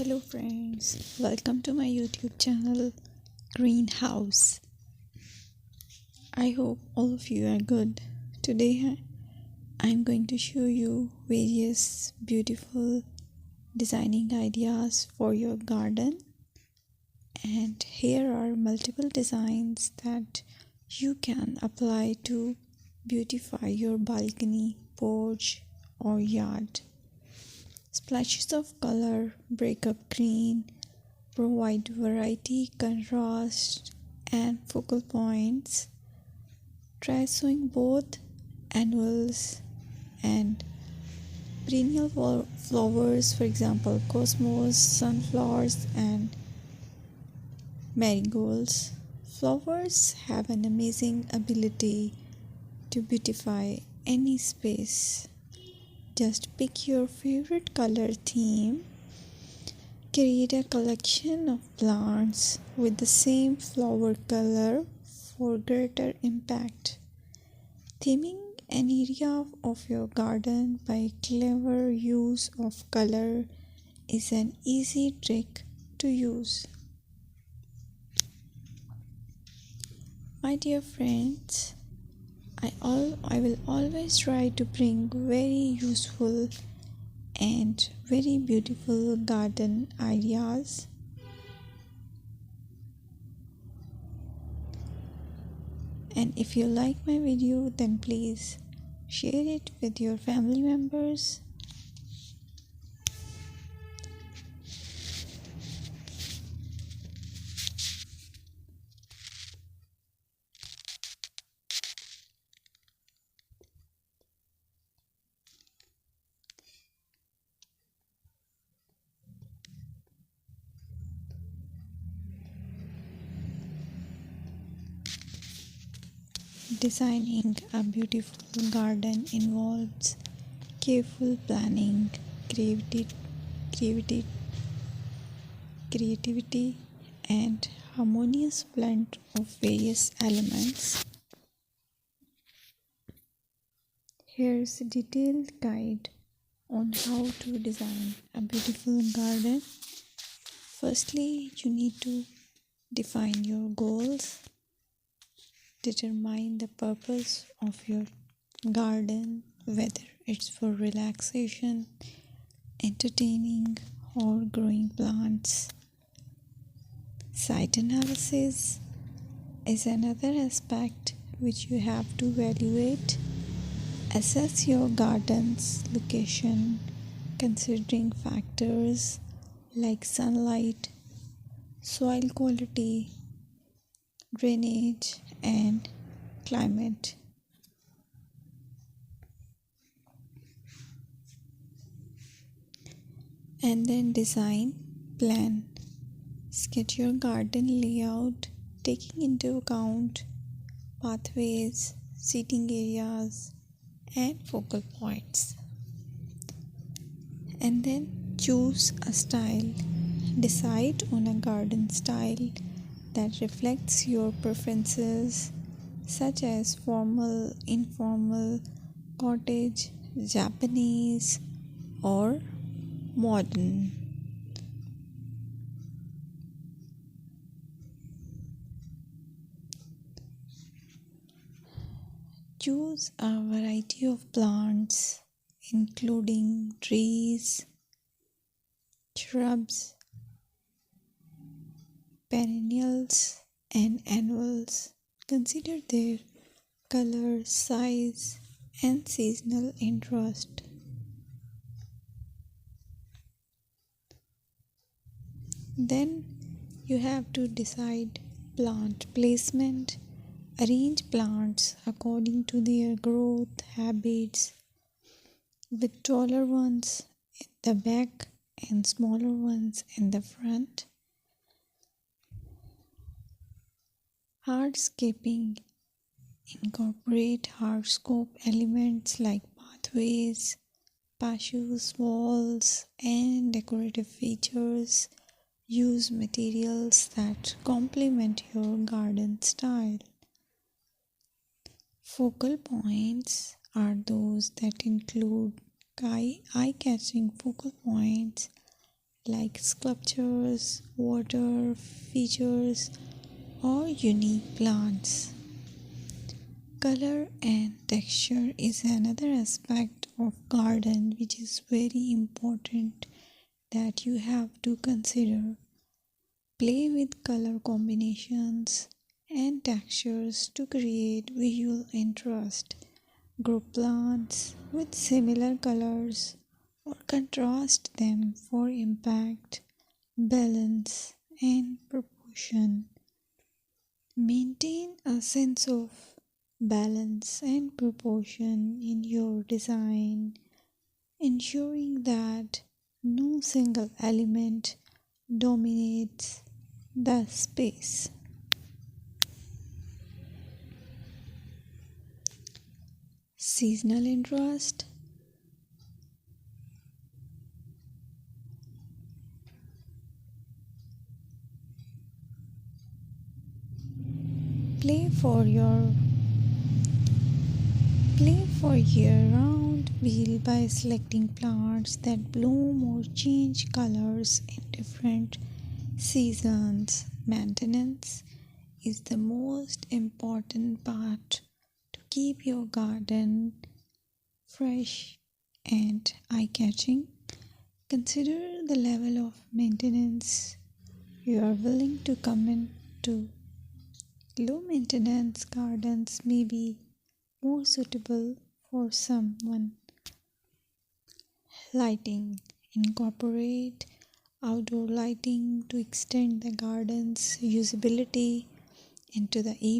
Hello friends, welcome to my YouTube channel Greenhouse. I hope all of you are good. Today I'm going to show you various beautiful designing ideas for your garden, and here are multiple designs that you can apply to beautify your balcony, porch or yard. Splashes of color break up green, provide variety, contrast, and focal points. Try sowing both annuals and perennial flowers, for example, cosmos, sunflowers, and marigolds. Flowers have an amazing ability to beautify any space. Just pick your favorite color theme. Create a collection of plants with the same flower color for greater impact. Theming an area of your garden by clever use of color is an easy trick to use. My dear friends, I will always try to bring very useful and very beautiful garden ideas. And if you like my video, then please share it with your family members. Designing a beautiful garden involves careful planning, creativity, creativity, and harmonious blend of various elements. Here's a detailed guide on how to design a beautiful garden. Firstly, you need to define your goals. Determine the purpose of your garden, whether it's for relaxation, entertaining, or growing plants. Site analysis is another aspect which you have to evaluate. Assess your garden's location, considering factors like sunlight, soil quality, drainage, and climate. And then design plan. Sketch your garden layout, taking into account pathways, seating areas, and focal points. And then choose a style. Decide on a garden style that reflects your preferences, such as formal, informal, cottage, Japanese, or modern. Choose a variety of plants, including trees, shrubs, perennials, and annuals. Consider their color, size, and seasonal interest. Then you have to decide plant placement. Arrange plants according to their growth habits, with taller ones in the back and smaller ones in the front. Hardscaping. Incorporate hardscape elements like pathways, patios, walls, and decorative features. Use materials that complement your garden style. Focal points are those that include eye-catching focal points like sculptures, water features, or unique plants. Color and texture is another aspect of garden which is very important that you have to consider. Play with color combinations and textures to create visual interest. Group plants with similar colors or contrast them for impact, balance, and proportion. Maintain a sense of balance and proportion in your design, ensuring that no single element dominates the space. Seasonal interest. Play for your Play for year-round wheel by selecting plants that bloom or change colors in different seasons. Maintenance is the most important part to keep your garden fresh and eye-catching. Consider the level of maintenance you are willing to commit to. Low maintenance gardens may be more suitable for someone. Lighting. Incorporate outdoor lighting to extend the garden's usability into the evening.